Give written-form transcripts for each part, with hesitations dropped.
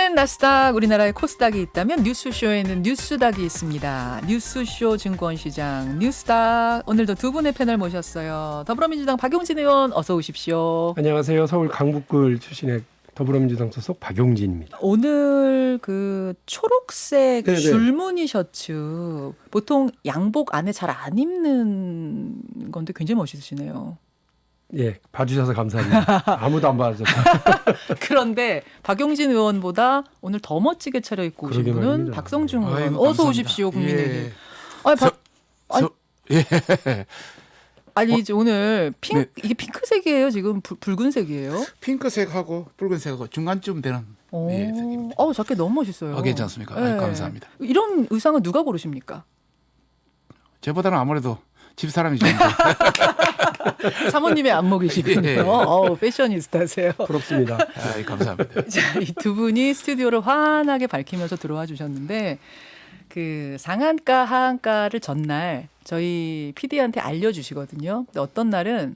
시간은 나스닥, 우리나라에 코스닥이 있다면 뉴스쇼에는 뉴스닥이 있습니다. 뉴스쇼 증권시장 뉴스닥, 오늘도 두 분의 패널 모셨어요. 더불어민주당 박용진 의원 어서 오십시오. 안녕하세요. 서울 강북구 출신의 더불어민주당 소속 박용진입니다. 오늘 그 초록색 네네. 줄무늬 셔츠, 보통 양복 안에 잘 안 입는 건데 굉장히 멋있으시네요. 예, 봐주셔서 감사합니다. 아무도 안 봐주셔서. 그런데 박용진 의원보다 오늘 더 멋지게 차려입고 오신 그러게 분은 말입니다. 박성중 의원. 아이고, 어서 감사합니다. 오십시오, 국민의힘. 예. 아니, 예. 아니 이제 오늘 네. 이게 핑크색이에요, 지금 붉은색이에요? 핑크색하고 붉은색하고 중간쯤 되는 예, 색입니다. 자켓 너무 멋있어요. 괜찮습니까? 네. 감사합니다. 이런 의상은 누가 고르십니까? 저보다는 아무래도 집사람이 좋은데. 사모님의 안목이시군요. 예. 패셔니스타세요. 부럽습니다. 감사합니다. 자, 이 두 분이 스튜디오를 환하게 밝히면서 들어와 주셨는데, 그 상한가 하한가를 전날 저희 PD한테 알려주시거든요. 근데 어떤 날은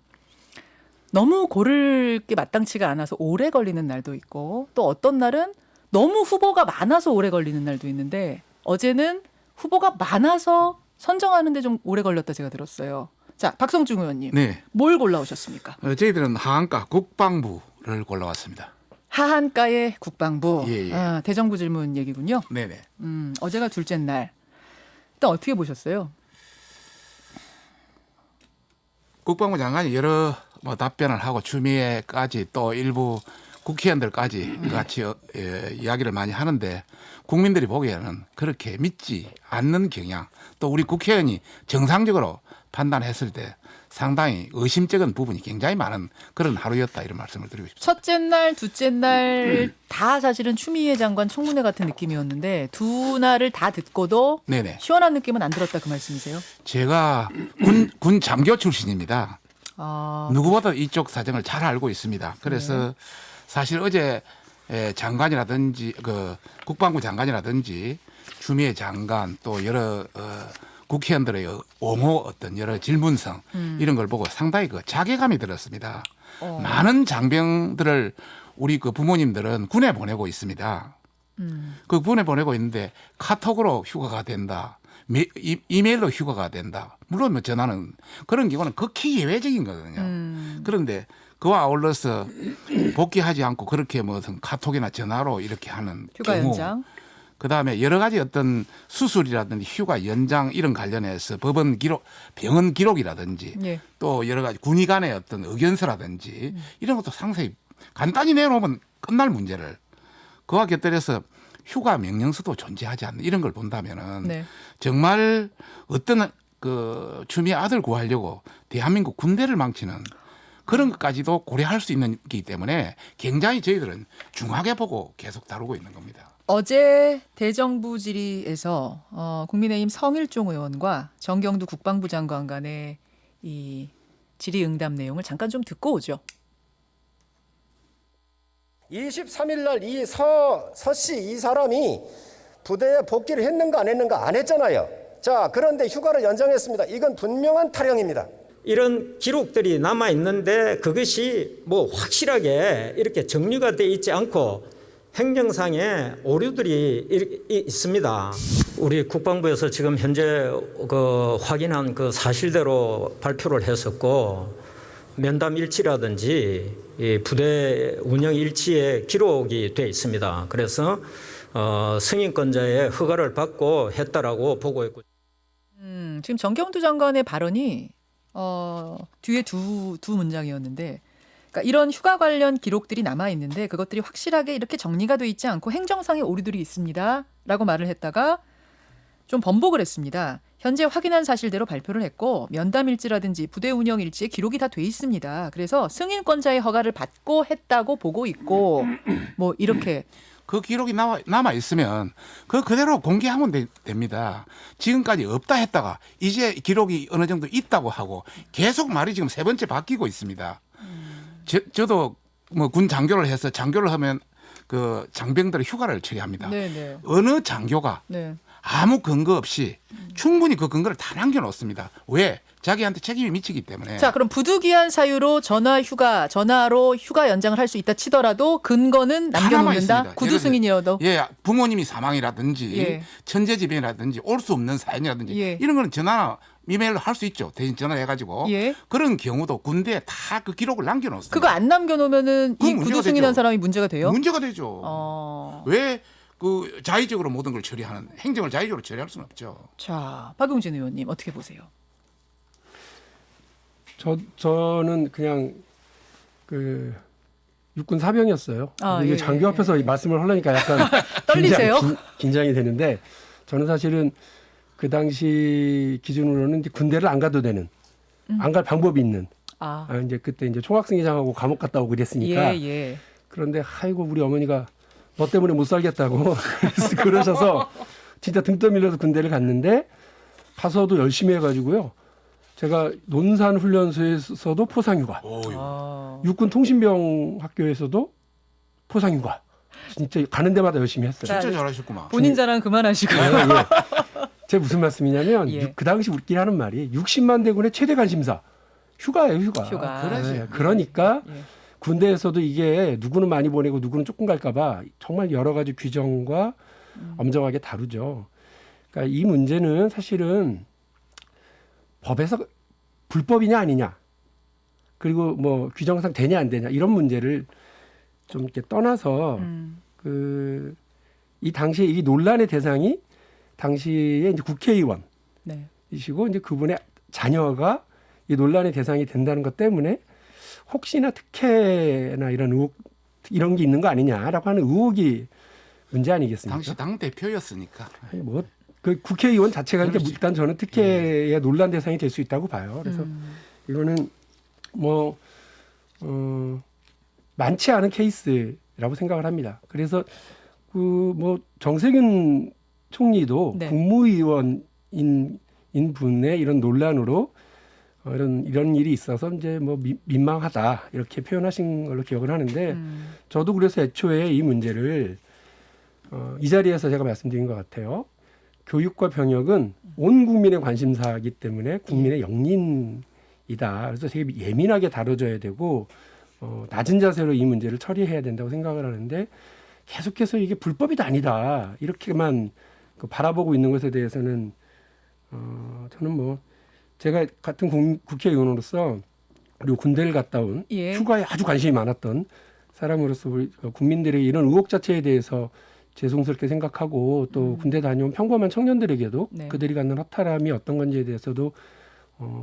너무 고를 게 마땅치가 않아서 오래 걸리는 날도 있고, 또 어떤 날은 너무 후보가 많아서 오래 걸리는 날도 있는데, 어제는 후보가 많아서 선정하는데 좀 오래 걸렸다 제가 들었어요. 자, 박성중 의원님, 네. 뭘 골라오셨습니까? 저희들은 하한가 국방부를 골라왔습니다. 하한가의 국방부. 예, 예. 아, 대정부 질문 얘기군요. 네네. 어제가 둘째 날. 일단 어떻게 보셨어요? 국방부 장관이 여러 답변을 하고 추미애까지 또 일부 국회의원들까지 같이 이야기를 많이 하는데 국민들이 보기에는 그렇게 믿지 않는 경향, 또 우리 국회의원이 정상적으로 판단했을 때 상당히 의심쩍은 부분이 굉장히 많은 그런 하루였다, 이런 말씀을 드리고 싶습니다. 첫째 날, 둘째 날 다 사실은 추미애 장관 청문회 같은 느낌이었는데 두 날을 다 듣고도 네네. 시원한 느낌은 안 들었다, 그 말씀이세요? 제가 군 장교 출신입니다. 아, 누구보다 이쪽 사정을 잘 알고 있습니다. 그래서 사실 어제 장관이라든지 그 국방부 장관이라든지 추미애 장관 또 여러 국회의원들의 옹호 어떤 여러 질문성 이런 걸 보고 상당히 그 자괴감이 들었습니다. 많은 장병들을 우리 그 부모님들은 군에 보내고 있습니다. 그 군에 보내고 있는데 카톡으로 휴가가 된다. 이메일로 휴가가 된다. 물론 뭐 전화는 그런 경우는 극히 예외적인 거거든요. 그런데 그와 아울러서 복귀하지 않고 그렇게 무슨 카톡이나 전화로 이렇게 하는 휴가 경우, 연장. 그다음에 여러 가지 어떤 수술이라든지 휴가 연장 이런 관련해서 법원 기록, 병원 기록이라든지 예. 또 여러 가지 군의 간의 어떤 의견서라든지 이런 것도 상세히 간단히 내놓으면 끝날 문제를 그와 곁들여서 휴가 명령서도 존재하지 않는 이런 걸 본다면은 네. 정말 어떤 그 추미애 아들 구하려고 대한민국 군대를 망치는 그런 것까지도 고려할 수 있는 거기 때문에 굉장히 저희들은 중하게 보고 계속 다루고 있는 겁니다. 어제 대정부 질의에서 국민의힘 성일종 의원과 정경두 국방부 장관 간의 이 질의응답 내용을 잠깐 좀 듣고 오죠. 23일 날 이 서씨 이 사람이 부대에 복귀를 했는가 안 했는가 안 했잖아요. 자, 그런데 휴가를 연장했습니다. 이건 분명한 탈영입니다. 이런 기록들이 남아 있는데 그것이 뭐 확실하게 이렇게 정리가 돼 있지 않고 행정상의 오류들이 있습니다. 우리 국방부에서 지금 현재 그 확인한 그 사실대로 발표를 했었고 면담 일치라든지 이 부대 운영 일치에 기록이 돼 있습니다. 그래서 승인권자의 허가를 받고 했다라고 보고 있고. 지금 정경두 장관의 발언이 뒤에 두 문장이었는데, 그러니까 이런 휴가 관련 기록들이 남아 있는데 그것들이 확실하게 이렇게 정리가 돼 있지 않고 행정상의 오류들이 있습니다라고 말을 했다가 좀 번복을 했습니다. 현재 확인한 사실대로 발표를 했고 면담 일지라든지 부대 운영 일지에 기록이 다 돼 있습니다. 그래서 승인권자의 허가를 받고 했다고 보고 있고 뭐 이렇게. 그 기록이 남아 있으면 그대로 공개하면 됩니다. 지금까지 없다 했다가 이제 기록이 어느 정도 있다고 하고 계속 말이 지금 세 번째 바뀌고 있습니다. 저도 뭐 군 장교를 해서 장교를 하면 그 장병들의 휴가를 처리합니다. 네네. 어느 장교가 네. 아무 근거 없이 충분히 그 근거를 다 남겨놓습니다. 왜? 자기한테 책임이 미치기 때문에. 자, 그럼 부득이한 사유로 전화로 휴가 연장을 할 수 있다 치더라도 근거는 다 남겨놓는다. 남아있습니다. 구두 승인이어도. 예, 부모님이 사망이라든지 예. 천재지변이라든지 올 수 없는 사연이라든지 예. 이런 거는 전화나 이메일로 할 수 있죠. 대신 전화해가지고 예. 그런 경우도 군대에 다 그 기록을 남겨놓습니다. 그거 안 남겨놓으면은 이 그건 구두 문제가 승인한 되죠. 사람이 문제가 돼요? 문제가 되죠. 어. 왜 그 자의적으로 모든 걸 처리하는 행정을 자의적으로 처리할 수는 없죠. 자, 박용진 의원님 어떻게 보세요? 저는 그냥 그 육군 사병이었어요. 아, 이게 예, 장교 예, 앞에서 이 말씀을 하려니까 약간 떨리세요? 긴장이 되는데 저는 사실은 그 당시 기준으로는 이제 군대를 안 가도 되는 안 갈 방법이 있는 이제 그때 이제 총학생회장하고 감옥 갔다 오고 그랬으니까 예. 그런데 아이고 우리 어머니가 너 때문에 못 살겠다고 그러셔서 진짜 등 떠밀려서 군대를 갔는데 가서도 열심히 해가지고요. 제가 논산 훈련소에서도 포상휴가, 육군 통신병 학교에서도 포상휴가. 진짜 가는 데마다 열심히 했어요. 진짜 자, 잘하셨구만. 본인 자랑 그만하시고. 예. 제가 무슨 말씀이냐면 예. 그 당시 우리끼리 하는 말이 60만 대군의 최대 관심사 휴가예요, 휴가. 그러지. 예, 그러니까 예. 군대에서도 이게 누구는 많이 보내고 누구는 조금 갈까봐 정말 여러 가지 규정과 엄정하게 다루죠. 그러니까 이 문제는 사실은 법에서 불법이냐 아니냐 그리고 뭐 규정상 되냐 안 되냐 이런 문제를 좀 이렇게 떠나서 그 이 당시에 이 논란의 대상이 당시에 이제 국회의원이시고 이제 그분의 자녀가 이 논란의 대상이 된다는 것 때문에 혹시나 특혜나 이런 의혹 이런 게 있는 거 아니냐라고 하는 의혹이 문제 아니겠습니까? 당시 당 대표였으니까. 뭐 그 국회의원 자체가 이제 일단 저는 특혜의 논란 대상이 될 수 있다고 봐요. 그래서 이거는 뭐 많지 않은 케이스라고 생각을 합니다. 그래서 그 뭐 정세균 총리도 네. 국무위원인 분의 이런 논란으로 이런 일이 있어서 이제 뭐 민망하다 이렇게 표현하신 걸로 기억을 하는데 저도 그래서 애초에 이 문제를 이 자리에서 제가 말씀드린 것 같아요. 교육과 병역은 온 국민의 관심사이기 때문에 국민의 영린이다. 그래서 되게 예민하게 다뤄져야 되고 낮은 자세로 이 문제를 처리해야 된다고 생각을 하는데 계속해서 이게 불법이다 아니다 이렇게만 바라보고 있는 것에 대해서는 저는 뭐 제가 같은 국회의원으로서 그리고 군대를 갔다 온 예. 휴가에 아주 관심이 많았던 사람으로서 우리 국민들의 이런 의혹 자체에 대해서 죄송스럽게 생각하고 또 군대 다녀온 평범한 청년들에게도 네. 그들이 갖는 허탈함이 어떤 건지에 대해서도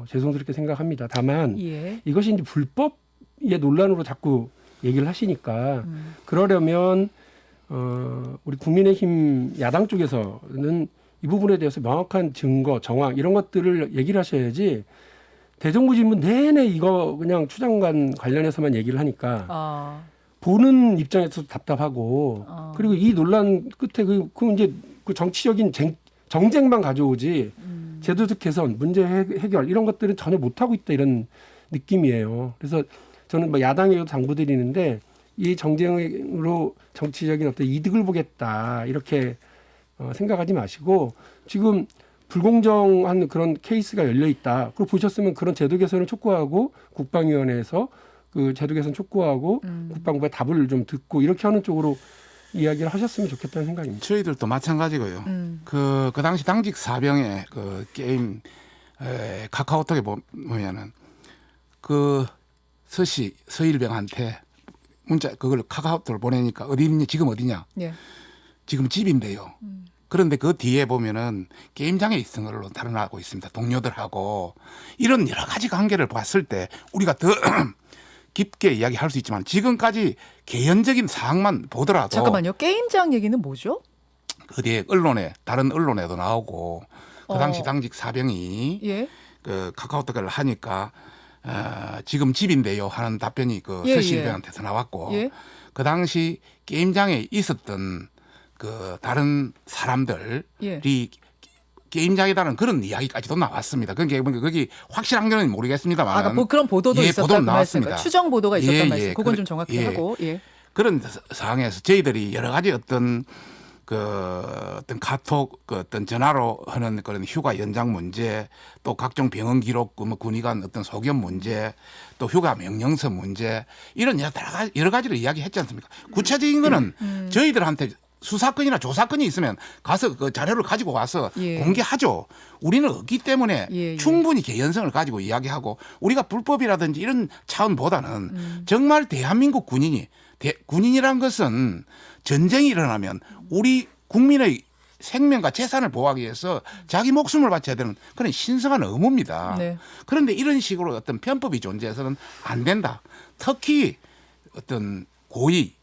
죄송스럽게 생각합니다. 다만 예. 이것이 이제 불법의 논란으로 자꾸 얘기를 하시니까 그러려면 우리 국민의힘 야당 쪽에서는 이 부분에 대해서 명확한 증거, 정황 이런 것들을 얘기를 하셔야지 대정부 질문 내내 이거 그냥 추장관 관련해서만 얘기를 하니까 보는 입장에서도 답답하고 그리고 이 논란 끝에 그 이제 그 정치적인 정쟁만 가져오지 제도적 개선, 문제 해결 이런 것들은 전혀 못하고 있다 이런 느낌이에요. 그래서 저는 뭐 야당에도 당부드리는데 이 정쟁으로 정치적인 어떤 이득을 보겠다 이렇게 생각하지 마시고 지금 불공정한 그런 케이스가 열려 있다. 그리고 보셨으면 그런 제도 개선을 촉구하고 국방위원회에서 그 제도 개선 촉구하고 국방부의 답을 좀 듣고 이렇게 하는 쪽으로 이야기를 하셨으면 좋겠다는 생각입니다. 저희들도 마찬가지고요. 그 당시 당직 사병의 그 게임 카카오톡에 보면은 그 서일병한테 문자 그걸 카카오톡을 보내니까 어디 있니 지금 어디냐? 예. 지금 집인데요. 그런데 그 뒤에 보면은 게임장에 있은 걸로 드러나고 있습니다. 동료들하고 이런 여러 가지 관계를 봤을 때 우리가 더 깊게 이야기할 수 있지만 지금까지 개연적인 사항만 보더라도 잠깐만요. 게임장 얘기는 뭐죠? 어디에 언론에 다른 언론에도 나오고 그 당시 당직 사병이 예. 그 카카오톡을 하니까 지금 집인데요 하는 답변이 그 예, 서실병한테서 나왔고 예. 그 당시 게임장에 있었던 그 다른 사람들이 예. 게임장이라는 그런 이야기까지도 나왔습니다. 그게 거기 확실한 건 모르겠습니다만 아까 뭐 그런 보도도 예, 있었다 보도는 그 말씀. 나왔습니다. 추정 보도가 있었단 예, 말씀. 예. 그건 좀 정확히 예. 하고. 예. 그런 상황에서 저희들이 여러 가지 어떤 그 어떤 카톡, 그 어떤 전화로 하는 그런 휴가 연장 문제, 또 각종 병원 기록, 뭐 군의관 어떤 소견 문제, 또 휴가 명령서 문제, 이런 여러 가지를 이야기했지 않습니까? 구체적인 거는 저희들한테 수사건이나 조사건이 있으면 가서 그 자료를 가지고 와서 예. 공개하죠. 우리는 없기 때문에 예. 충분히 개연성을 가지고 이야기하고, 우리가 불법이라든지 이런 차원보다는 정말 대한민국 군인이 군인이란 것은 전쟁이 일어나면 우리 국민의 생명과 재산을 보호하기 위해서 자기 목숨을 바쳐야 되는 그런 신성한 의무입니다. 네. 그런데 이런 식으로 어떤 편법이 존재해서는 안 된다. 특히 어떤 고위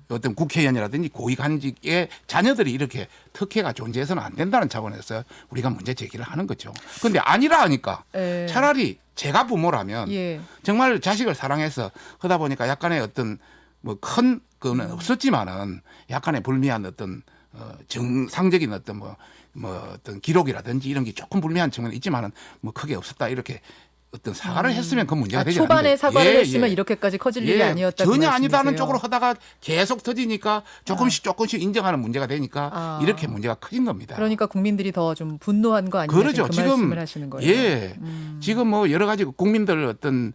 어떤 국회의원이라든지 고위간직의 자녀들이 이렇게 특혜가 존재해서는 안 된다는 차원에서 우리가 문제 제기를 하는 거죠. 그런데 아니라 하니까 예. 차라리 제가 부모라면 예. 정말 자식을 사랑해서 하다 보니까 약간의 어떤 뭐 큰 그는 없었지만은 약간의 불미한 어떤 정상적인 어떤 뭐 어떤 기록이라든지 이런 게 조금 불미한 측면이 있지만은 뭐 크게 없었다, 이렇게 어떤 사과를 했으면 그 문제가 되지 않는데, 초반에 사과를 했으면 이렇게까지 커질 일이 아니었다고 전혀 말씀이세요. 아니다는 쪽으로 하다가 계속 터지니까 조금씩 인정하는 문제가 되니까 이렇게 문제가 커진 겁니다. 그러니까 국민들이 더 좀 분노한 거 아니냐, 그러죠. 그 지금 말씀을 하시는 거예요. 예, 지금 뭐 여러 가지 국민들 어떤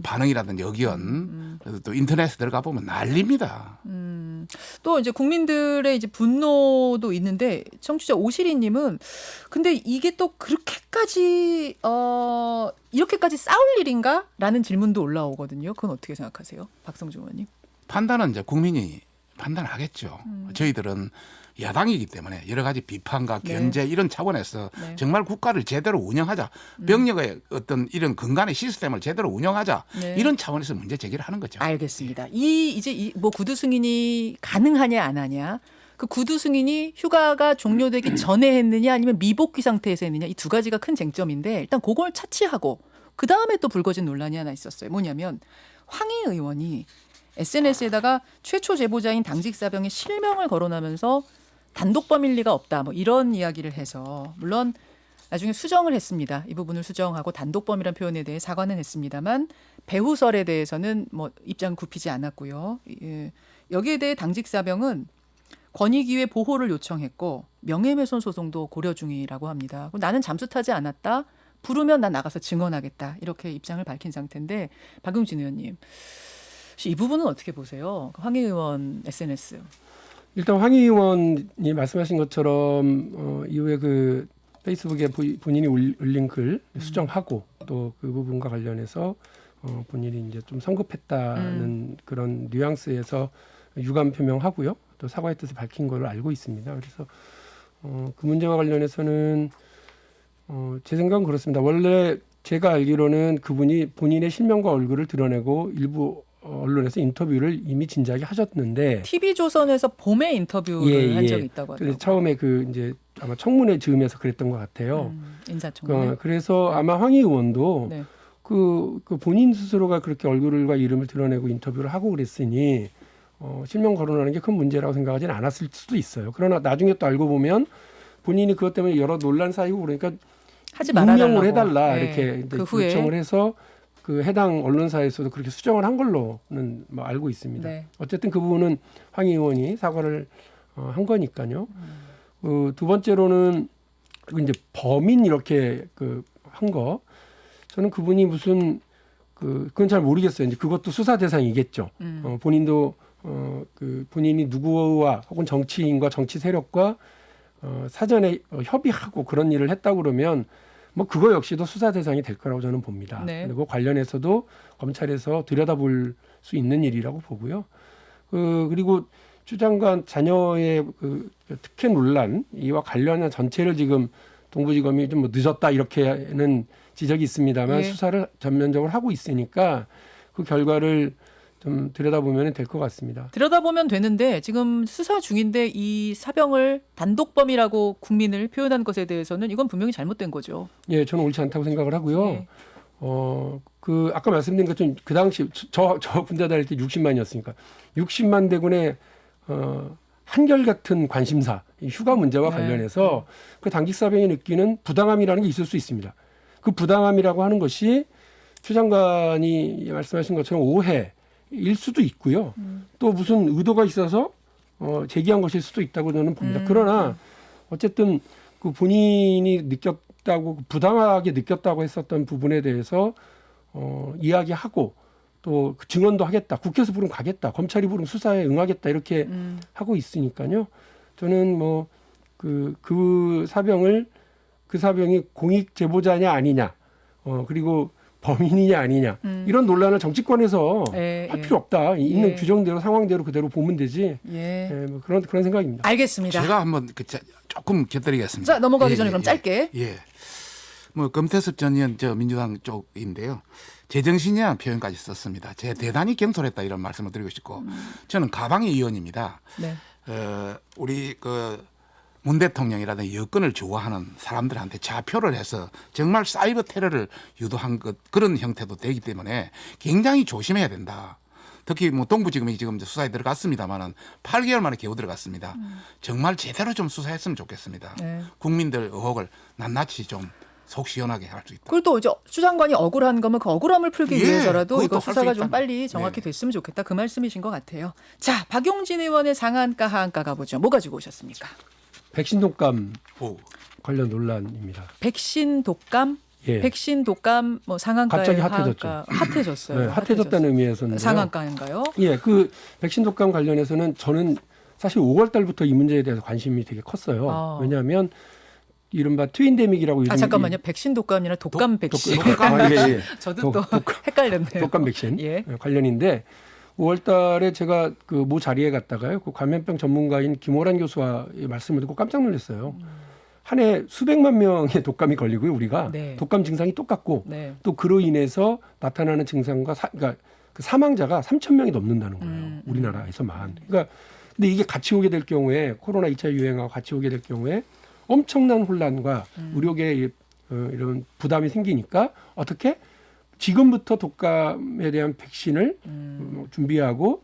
반응이라든지 의견, 또 인터넷에 들어가 보면 난립니다. 또 이제 국민들의 이제 분노도 있는데, 청취자 오시리님은 근데 이게 또 그렇게까지 이렇게까지 싸울 일인가라는 질문도 올라오거든요. 그건 어떻게 생각하세요, 박성중 의원님? 판단은 이제 국민이 판단하겠죠. 저희들은 야당이기 때문에 여러 가지 비판과 견제 이런 차원에서 네. 정말 국가를 제대로 운영하자, 병력의 어떤 이런 근간의 시스템을 제대로 운영하자, 네. 이런 차원에서 문제 제기를 하는 거죠. 알겠습니다. 이제 뭐 구두 승인이 가능하냐 안 하냐, 그 구두 승인이 휴가가 종료되기 전에 했느냐 아니면 미복귀 상태에서 했느냐, 이 두 가지가 큰 쟁점인데, 일단 그걸 차치하고 그 다음에 또 불거진 논란이 하나 있었어요. 뭐냐면 황희 의원이 SNS에다가 최초 제보자인 당직 사병의 실명을 거론하면서 단독 범일 리가 없다, 뭐 이런 이야기를 해서, 물론 나중에 수정을 했습니다. 이 부분을 수정하고 단독 범이라는 표현에 대해 사과는 했습니다만 배후설에 대해서는 뭐 입장 굽히지 않았고요. 예. 여기에 대해 당직 사병은 권익위에 보호를 요청했고 명예훼손 소송도 고려 중이라고 합니다. 나는 잠수 타지 않았다, 부르면 난 나가서 증언하겠다, 이렇게 입장을 밝힌 상태인데, 박용진 의원님, 이 부분은 어떻게 보세요? 황희 의원 SNS. 일단 황희 의원이 말씀하신 것처럼 이후에 그 페이스북에 본인이 올린 글 수정하고, 또 그 부분과 관련해서 본인이 이제 좀 성급했다는 그런 뉘앙스에서 유감 표명하고요, 또 사과의 뜻을 밝힌 걸로 알고 있습니다. 그래서 그 문제와 관련해서는 제 생각은 그렇습니다. 원래 제가 알기로는 그분이 본인의 실명과 얼굴을 드러내고 일부 언론에서 인터뷰를 이미 진작에 하셨는데, TV조선에서 봄에 인터뷰를 한 적이 있다고 하더라고요. 처음에 그 이제 아마 청문회 즈음에서 그랬던 것 같아요. 인사청문회. 그래서 아마 황희 의원도 네. 그 본인 스스로가 그렇게 얼굴과 이름을 드러내고 인터뷰를 하고 그랬으니 실명 거론하는 게 큰 문제라고 생각하지는 않았을 수도 있어요. 그러나 나중에 또 알고 보면 본인이 그것 때문에 여러 논란 사이고 그러니까 하지 말아달라고. 임명을 해달라, 네. 이렇게 그 후에. 요청을 해서 그 해당 언론사에서도 그렇게 수정을 한 걸로는 뭐 알고 있습니다. 네. 어쨌든 그 부분은 황희 의원이 사과를 한 거니까요. 두 번째로는 이제 범인 이렇게 한 거, 저는 그분이 무슨 그건 잘 모르겠어요. 이제 그것도 수사 대상이겠죠. 본인도 본인이 누구와 혹은 정치인과 정치 세력과 사전에 협의하고 그런 일을 했다고 그러면 뭐 그거 역시도 수사 대상이 될 거라고 저는 봅니다. 네. 그리고 관련해서도 검찰에서 들여다볼 수 있는 일이라고 보고요. 그리고 추 장관 자녀의 그 특혜 논란 이와 관련한 전체를 지금 동부지검이 좀 뭐 늦었다 이렇게는 지적이 있습니다만 예. 수사를 전면적으로 하고 있으니까 그 결과를 좀 들여다보면 될 것 같습니다. 들여다보면 되는데, 지금 수사 중인데 이 사병을 단독범이라고 국민을 표현한 것에 대해서는 이건 분명히 잘못된 거죠. 예, 저는 옳지 않다고 생각을 하고요. 네. 아까 말씀드린 것처럼 그 당시 저 군대 다닐 때 60만이었으니까 60만 대군의 한결같은 관심사, 이 휴가 문제와 네. 관련해서 그 당직 사병이 느끼는 부당함이라는 게 있을 수 있습니다. 그 부당함이라고 하는 것이 추 장관이 말씀하신 것처럼 오해일 수도 있고요. 또 무슨 의도가 있어서 제기한 것일 수도 있다고 저는 봅니다. 그러나 어쨌든 그 본인이 느꼈다고 부당하게 느꼈다고 했었던 부분에 대해서 이야기하고 또 그 증언도 하겠다. 국회에서 부르면 가겠다. 검찰이 부르면 수사에 응하겠다. 이렇게 하고 있으니까요. 저는 뭐 그 사병이 공익 제보자냐 아니냐, 그리고 범인이냐 아니냐 이런 논란을 정치권에서 할 필요 없다. 있는 규정대로 상황대로 그대로 보면 되지. 뭐 그런 생각입니다. 알겠습니다. 제가 한번 조금 곁들이겠습니다. 자, 넘어가기 전에 그럼 짧게. 뭐 금태섭 전 의원 민주당 쪽인데요. 제정신이라는 표현까지 썼습니다. 제가 대단히 경솔했다 이런 말씀을 드리고 싶고 저는 가방의 의원입니다. 네. 우리 문 대통령이라든지 여권을 좋아하는 사람들한테 자표를 해서 정말 사이버 테러를 유도한 그런 형태도 되기 때문에 굉장히 조심해야 된다. 특히 뭐 동부지검이 지금 수사에 들어갔습니다만은 8개월 만에 겨우 들어갔습니다. 정말 제대로 좀 수사했으면 좋겠습니다. 네. 국민들 의혹을 낱낱이 좀 속 시원하게 할 수 있다. 그리고 또 이제 추 장관이 억울한 거면 그 억울함을 풀기 위해서라도 그것도 이거 할수 수사가 좀 있다면. 빨리 정확히 네네. 됐으면 좋겠다. 그 말씀이신 것 같아요. 자, 박용진 의원의 상한가 하한가 가보죠. 뭐 가지고 오셨습니까? 백신 독감 오. 관련 논란입니다. 백신 독감? 예. 백신 독감 뭐 상한가에 갑자기 핫해졌죠. 핫해졌어요. 네, 핫해졌다는 의미에서는 상한가인가요? 예, 그 백신 독감 관련해서는 저는 사실 5월 달부터 이 문제에 대해서 관심이 되게 컸어요. 왜냐하면 이른바 트윈데믹이라고 요즘 잠깐만요. 백신 독감이나 독감 백신. 저도 또 헷갈렸네요. 독감 백신 예. 관련인데 5월 달에 제가 그 모 자리에 갔다가요. 그 감염병 전문가인 김호란 교수와의 말씀을 듣고 깜짝 놀랐어요. 한 해 수백만 명의 독감이 걸리고요. 우리가 네. 독감 증상이 똑같고 네. 또 그로 인해서 나타나는 증상과 그러니까 그 사망자가 3,000명이 넘는다는 거예요. 우리나라에서만. 그러니까 근데 이게 같이 오게 될 경우에 코로나 2차 유행하고 같이 오게 될 경우에 엄청난 혼란과 의료계에 이런 부담이 생기니까 어떻게 지금부터 독감에 대한 백신을 준비하고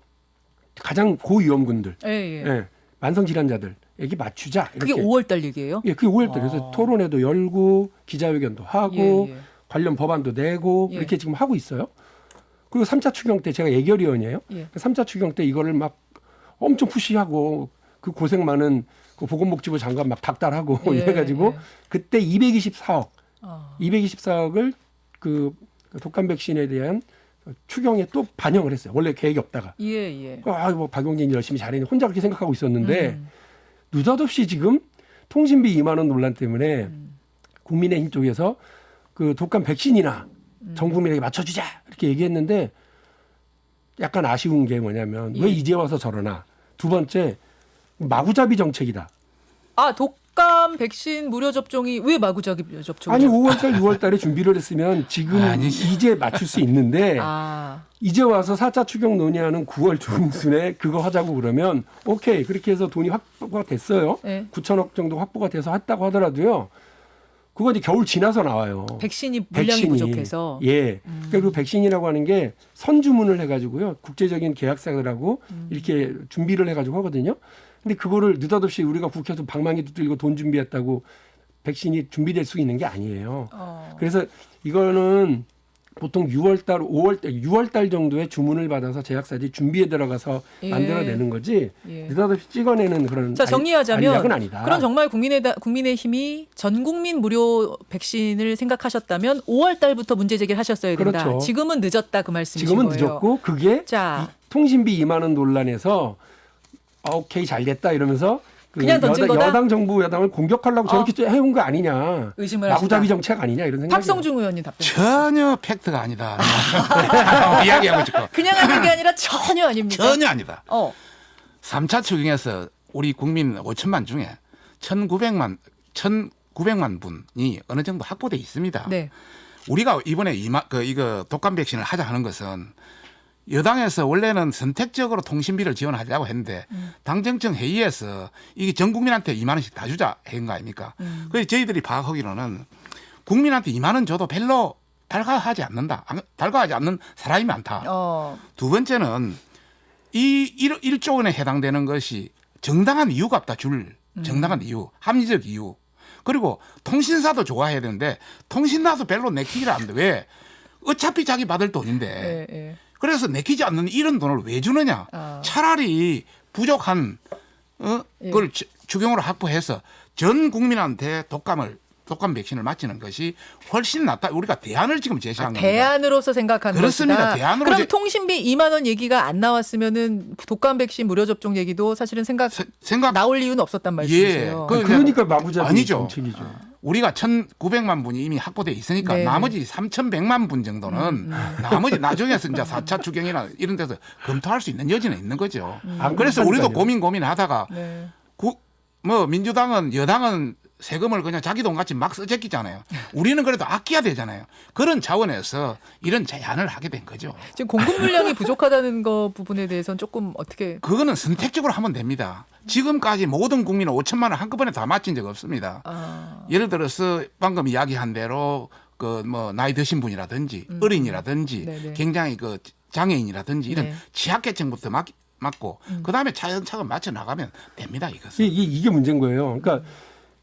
가장 고위험군들, 예. 만성 질환자들에게 맞추자. 이렇게. 그게 5월 달 얘기예요? 예, 그게 5월 달. 그래서 토론회도 열고 기자회견도 하고 예. 관련 법안도 내고 예. 이렇게 지금 하고 있어요. 그리고 3차 추경 때 제가 예결위원이에요. 예. 3차 추경 때 이거를 막 엄청 푸시하고 그 고생 많은 그 보건복지부 장관 막 닥달하고 예, 이래가지고 예. 그때 224억을 그 독감 백신에 대한 추경에 또 반영을 했어요. 원래 계획이 없다가. 예. 뭐 박용진이 열심히 잘했는데 혼자 그렇게 생각하고 있었는데 느닷없이 지금 통신비 2만 원 논란 때문에 국민의힘 쪽에서 그 독감 백신이나 전 국민에게 맞춰주자 이렇게 얘기했는데 약간 아쉬운 게 뭐냐면 왜 이제 와서 저러나. 두 번째 마구잡이 정책이다. 아, 독감 백신 무료 접종이 왜 마구잡이 접종이죠? 아니 5월달 6월달에 준비를 했으면 지금 이제 맞출 수 있는데 이제 와서 4차 추경 논의하는 9월 중순에 그거 하자고 그러면 오케이 그렇게 해서 돈이 확보가 됐어요. 네. 9천억 정도 확보가 돼서 했다고 하더라도요. 그거 이제 겨울 지나서 나와요. 백신이 물량이 부족해서. 예. 그리고 백신이라고 하는 게 선주문을 해가지고요. 국제적인 계약사들하고 이렇게 준비를 해가지고 하거든요. 근데 그거를 느닷없이 우리가 국회에서 방망이도 들고 돈 준비했다고 백신이 준비될 수 있는 게 아니에요. 그래서 이거는 보통 6월 달 정도에 주문을 받아서 제약사들이 준비에 들어가서 만들어내는 거지 느닷없이 찍어내는 그런 자, 정리하자면 알약은 아니다. 그럼 정말 국민의힘이 전 국민 무료 백신을 생각하셨다면 5월 달부터 문제 제기를 하셨어야 된다. 그렇죠. 지금은 늦었다 그 말씀이신 지금은 거예요. 늦었고 그게 자. 통신비 2만 원 논란에서 오케이 잘 됐다 이러면서 그 그냥 던진 거다? 여당 정부 여당을 공격하려고 저렇게 해온 거 아니냐. 의심을 마구잡이 하시다. 정책 아니냐 이런 생각이. 박성중 의원님 답변. 전혀 팩트가 아니다. 이야기하고 싶고. 그냥 하는 게 아니라 전혀 아닙니다. 전혀 아니다. 3차 3차 추경에서 우리 국민 5천만 중에 1,900만 분이 어느 정도 확보돼 있습니다. 네. 우리가 이번에 이거 독감 백신을 하자 하는 것은 여당에서 원래는 선택적으로 통신비를 지원하자고 했는데 당정청 회의에서 이게 전 국민한테 2만 원씩 다 주자 한 거 아닙니까? 그래서 저희들이 파악하기로는 국민한테 2만 원 줘도 별로 달가하지 않는 사람이 많다. 두 번째는 이 1조 원에 해당되는 것이 정당한 이유가 없다. 정당한 이유, 합리적 이유. 그리고 통신사도 좋아해야 되는데 통신사도 별로 내키기를 안 돼. 왜? 어차피 자기 받을 돈인데. 그래서 내키지 않는 이런 돈을 왜 주느냐. 차라리 부족한 예. 그걸 추경으로 확보해서 전 국민한테 독감 백신을 맞히는 것이 훨씬 낫다. 우리가 대안을 지금 제시한 겁니다. 대안으로서 생각하는 그렇습니다. 것이다. 대안으로 그럼 통신비 2만 원 얘기가 안 나왔으면은 독감 백신 무료 접종 얘기도 사실은 생각 나올 이유는 없었단 말씀이세요. 그- 그러니까 마구잡이 아니죠. 정책이죠. 우리가 1,900만 분이 이미 확보돼 있으니까 네네. 나머지 3,100만 분 정도는 나머지 나중에서 이제 4차 추경이나 이런 데서 검토할 수 있는 여지는 있는 거죠. 안 그래서 우리도 그렇다니까요. 고민하다가 네. 민주당은 여당은 세금을 그냥 자기 돈 같이 막 써제끼잖아요. 우리는 그래도 아껴야 되잖아요. 그런 차원에서 이런 제안을 하게 된 거죠. 지금 공급 물량이 부족하다는 거 부분에 대해서는 조금 어떻게 그거는 선택적으로 하면 됩니다. 지금까지 모든 국민은 5천만 원 한꺼번에 다 맞힌 적 없습니다. 예를 들어서 방금 이야기한 대로 그 뭐 나이 드신 분이라든지 어린이라든지 네네. 굉장히 그 장애인이라든지 이런 네. 취약계층부터 맞고 그다음에 차근차근 맞춰 나가면 됩니다. 이것은. 이게 문제인 거예요. 그러니까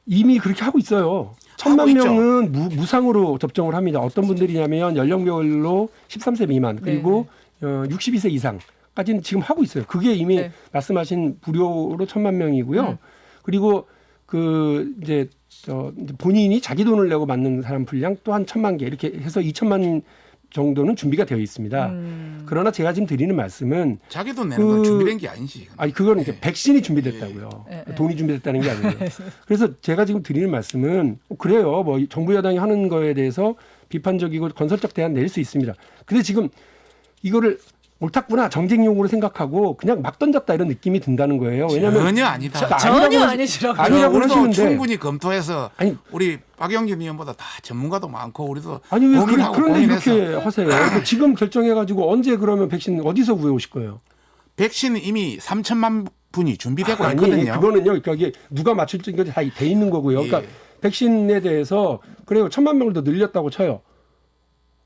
이미 그렇게 하고 있어요. 1,000만 하고 있죠. 명은 무상으로 접종을 합니다. 어떤 분들이냐면 연령별로 13세 미만 그리고 62세 이상까지는 지금 하고 있어요. 그게 이미 네. 말씀하신 무료로 1,000만 명이고요. 그리고 그 이제 본인이 자기 돈을 내고 맞는 사람 분량 또한 1,000만 개 이렇게 해서 2,000만 정도는 준비가 되어 있습니다. 그러나 제가 지금 드리는 말씀은 자기 돈 내는 건 준비된 게 아니지. 아니 그거는 이제 백신이 준비됐다고요. 돈이 준비됐다는 게 아니에요. 그래서 제가 지금 드리는 말씀은 그래요. 뭐 정부 여당이 하는 거에 대해서 비판적이고 건설적 대안 낼 수 있습니다. 근데 지금 이거를 옳았구나 정쟁용으로 생각하고 그냥 막 던졌다 이런 느낌이 든다는 거예요. 왜냐하면 전혀 아니다. 전혀 아니시라고요. 아니라고 우리도 하시는데 충분히 검토해서 아니, 우리 박영진 의원보다 다 전문가도 많고 우리도 아니 왜 고민하고 그런데 고민해서 이렇게 하세요? 지금 결정해가지고 언제 그러면 백신 어디서 구해오실 거예요? 백신 이미 3천만 분이 준비되고 아니 있거든요. 그거는요. 그러니까 이게 누가 맞출지 다 돼 있는 거고요. 그러니까 예. 백신에 대해서 그래요. 1,000만 명을 더 늘렸다고 쳐요.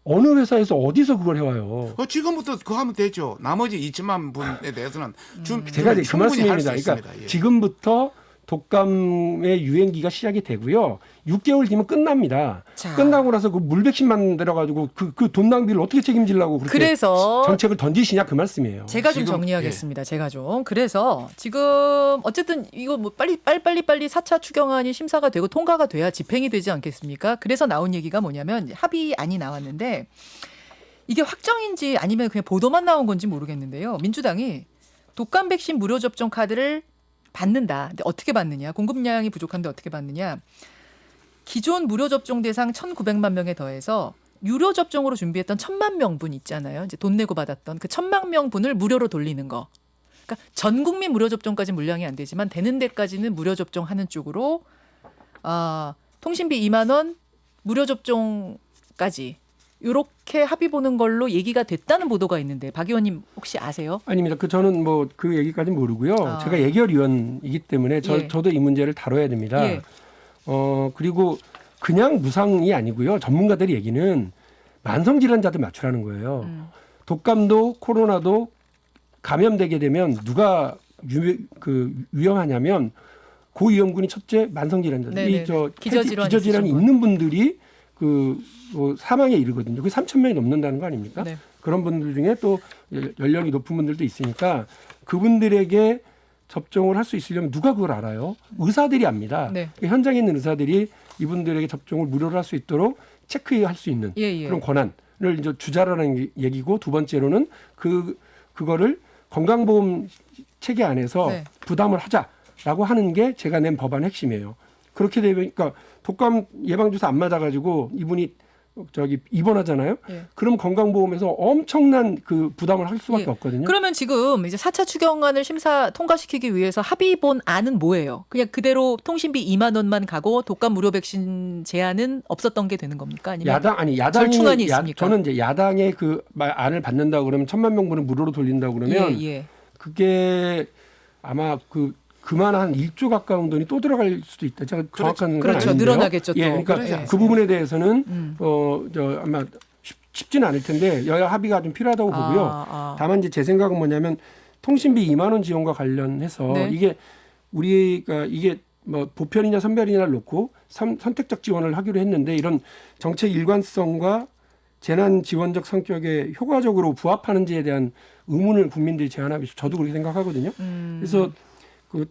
어느 회사에서 어디서 그걸 해와요? 지금부터 그거 하면 되죠. 나머지 2천만 분에 대해서는 제가 이제 그 충분히 할 수 말씀입니다. 있습니다. 그러니까 예. 지금부터 독감의 유행기가 시작이 되고요. 6개월 뒤면 끝납니다. 자. 끝나고 나서 그 물백신 만들어가지고 그 돈 낭비를 어떻게 책임지려고 그렇게 그래서 정책을 던지시냐 그 말씀이에요. 제가 좀 지금, 정리하겠습니다. 제가 좀 그래서 지금 어쨌든 이거 뭐 빨리 4차 추경안이 심사가 되고 통과가 돼야 집행이 되지 않겠습니까? 그래서 나온 얘기가 뭐냐면 합의안이 나왔는데 이게 확정인지 아니면 그냥 보도만 나온 건지 모르겠는데요. 민주당이 독감 백신 무료 접종 카드를 받는다. 근데 어떻게 받느냐? 공급량이 부족한데 어떻게 받느냐? 기존 무료 접종 대상 1,900만 명에 더해서 유료 접종으로 준비했던 1,000만 명분 있잖아요. 이제 돈 내고 받았던 그 1,000만 명분을 무료로 돌리는 거. 그러니까 전 국민 무료 접종까지 물량이 안 되지만 되는 데까지는 무료 접종하는 쪽으로 통신비 2만 원 무료 접종까지 이렇게 합의 보는 걸로 얘기가 됐다는 보도가 있는데 박 의원님 혹시 아세요? 아닙니다. 저는 뭐 그 얘기까지는 모르고요. 아. 제가 예결위원이기 때문에 예. 저도 이 문제를 다뤄야 됩니다. 예. 그리고 그냥 무상이 아니고요. 전문가들의 얘기는 만성 질환자들 맞추라는 거예요. 독감도 코로나도 감염되게 되면 누가 위험하냐면 고위험군이 첫째 만성 질환자들. 네네. 기저질환 기저질환이 있으신 있는 분들이 사망에 이르거든요. 그게 3,000명이 넘는다는 거 아닙니까? 네. 그런 분들 중에 또 연령이 높은 분들도 있으니까 그분들에게 접종을 할 수 있으려면 누가 그걸 알아요? 의사들이 압니다. 네. 현장에 있는 의사들이 이분들에게 접종을 무료로 할 수 있도록 체크할 수 있는 예. 그런 권한을 이제 주자라는 얘기고 두 번째로는 그거를 건강보험 체계 안에서 네. 부담을 하자라고 하는 게 제가 낸 법안 핵심이에요. 그렇게 되면 그러니까 독감 예방주사 안 맞아가지고 이분이 입원하잖아요. 예. 그럼 건강보험에서 엄청난 그 부담을 할 수밖에 예. 없거든요. 그러면 지금 이제 4차 추경안을 통과시키기 위해서 합의본 안은 뭐예요? 그냥 그대로 통신비 2만 원만 가고 독감 무료 백신 제한은 없었던 게 되는 겁니까? 아니면 야당이 절충안이 있습니까? 저는 이제 야당의 그 안을 받는다고 그러면 1,000만 명분을 무료로 돌린다고 그러면 예. 그게 아마 그만한 1조 가까운 돈이 또 들어갈 수도 있다. 제가 정확한 건 그렇죠. 아닌데요. 늘어나겠죠, 또. 예, 그러니까 그러지 그 부분에 대해서는 아마 쉽지는 않을 텐데 여야 합의가 좀 필요하다고 보고요. 다만 이제 제 생각은 뭐냐면 통신비 2만 원 지원과 관련해서 네. 이게 우리가 이게 뭐 보편이냐 선별이냐를 놓고 선택적 지원을 하기로 했는데 이런 정책 일관성과 재난 지원적 성격에 효과적으로 부합하는지에 대한 의문을 국민들이 제안하고 있어요. 저도 그렇게 생각하거든요. 그래서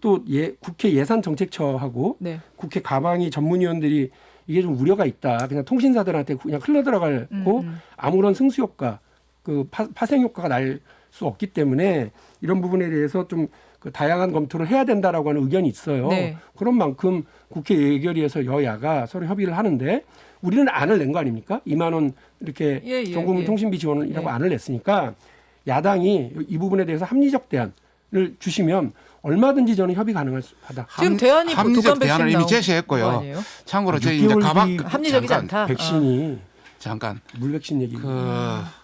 또 국회 예산정책처하고 네. 국회 가방위 전문위원들이 이게 좀 우려가 있다. 그냥 통신사들한테 그냥 흘러들어가고 아무런 승수 효과, 그 파생 효과가 날 수 없기 때문에 이런 부분에 대해서 좀 그 다양한 검토를 해야 된다라고 하는 의견이 있어요. 네. 그런 만큼 국회 예결위에서 여야가 서로 협의를 하는데 우리는 안을 낸 거 아닙니까? 2만 원 이렇게 예, 예, 전국민 예. 통신비 지원이라고 예. 안을 냈으니까 야당이 이 부분에 대해서 합리적 대안을 주시면 얼마든지 저는 협의 가능하다. 지금 대안이 뭐 합리적 독감 대안을 백신 이미 나온 거 제시했고요. 아니에요? 참고로 저희 이제 6개월 가방 뒤 합리적이지 않다. 백신이 잠깐 물백신 얘기.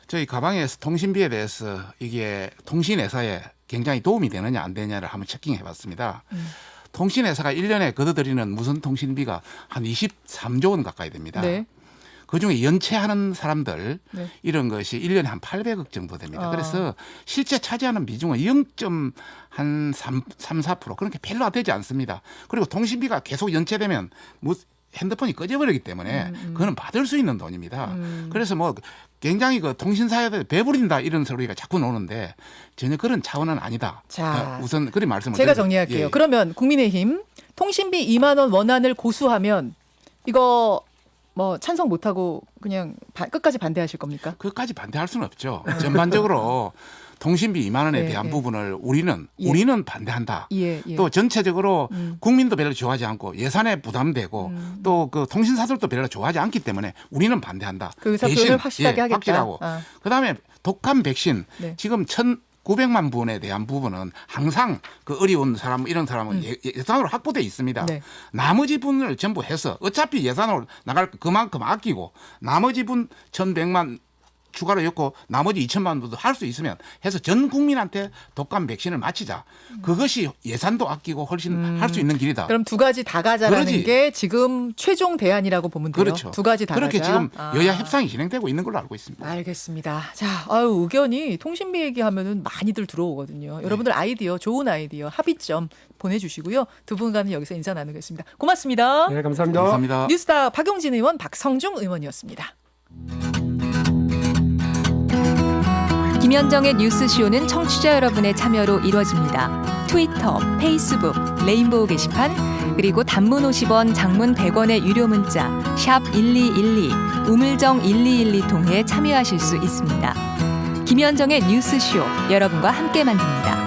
저희 가방에서 통신비에 대해서 이게 통신회사에 굉장히 도움이 되느냐 안 되느냐를 한번 체킹해 봤습니다. 통신회사가 1년에 걷어들이는 무선 통신비가 한 23조 원 가까이 됩니다. 네. 그중에 연체하는 사람들 네. 이런 것이 1년에 한 800억 정도 됩니다. 아. 그래서 실제 차지하는 비중은 0.3, 4% 그렇게 별로 되지 않습니다. 그리고 통신비가 계속 연체되면 핸드폰이 꺼져버리기 때문에 그거는 받을 수 있는 돈입니다. 그래서 뭐 굉장히 그 통신사에 배부린다 이런 소리가 자꾸 나오는데 전혀 그런 차원은 아니다. 자, 우선 그리 말씀을 제가 드리고, 정리할게요. 예. 그러면 국민의힘 통신비 2만 원 원안을 고수하면 이거 뭐 찬성 못하고 그냥 끝까지 반대하실 겁니까? 그것까지 반대할 수는 없죠. 전반적으로 통신비 2만 원에 예, 대한 예. 부분을 우리는 반대한다. 예, 예. 또 전체적으로 국민도 별로 좋아하지 않고 예산에 부담되고 또 그 통신사들도 별로 좋아하지 않기 때문에 우리는 반대한다. 그 의사 표현을 확실하게 하겠다. 확실하고 아. 그다음에 독감 백신 네. 지금 1,900만 분에 대한 부분은 항상 그 어려운 사람 이런 사람은 예산으로 확보돼 있습니다. 네. 나머지 분을 전부 해서 어차피 예산으로 나갈 그만큼 아끼고 나머지 분 1,100만 추가로 였고 나머지 2천만 원도 할 수 있으면 해서 전 국민한테 독감 백신을 마치자. 그것이 예산도 아끼고 훨씬 할 수 있는 길이다. 그럼 두 가지 다 가자라는 그러지. 게 지금 최종 대안이라고 보면 돼요. 그렇죠. 두 가지 다 그렇게 가자. 지금 아. 여야 협상이 진행되고 있는 걸로 알고 있습니다. 알겠습니다. 자, 의견이 통신비 얘기하면은 많이들 들어오거든요. 네. 여러분들 아이디어, 좋은 아이디어, 합의점 보내주시고요. 두 분과는 여기서 인사 나누겠습니다. 고맙습니다. 네, 감사합니다. 감사합니다. 뉴스타 박용진 의원, 박성중 의원이었습니다. 김현정의 뉴스쇼는 청취자 여러분의 참여로 이루어집니다. 트위터, 페이스북, 레인보우 게시판, 그리고 단문 50원, 장문 100원의 유료 문자 샵 1212, 우물정 1212 통해 참여하실 수 있습니다. 김현정의 뉴스쇼, 여러분과 함께 만듭니다.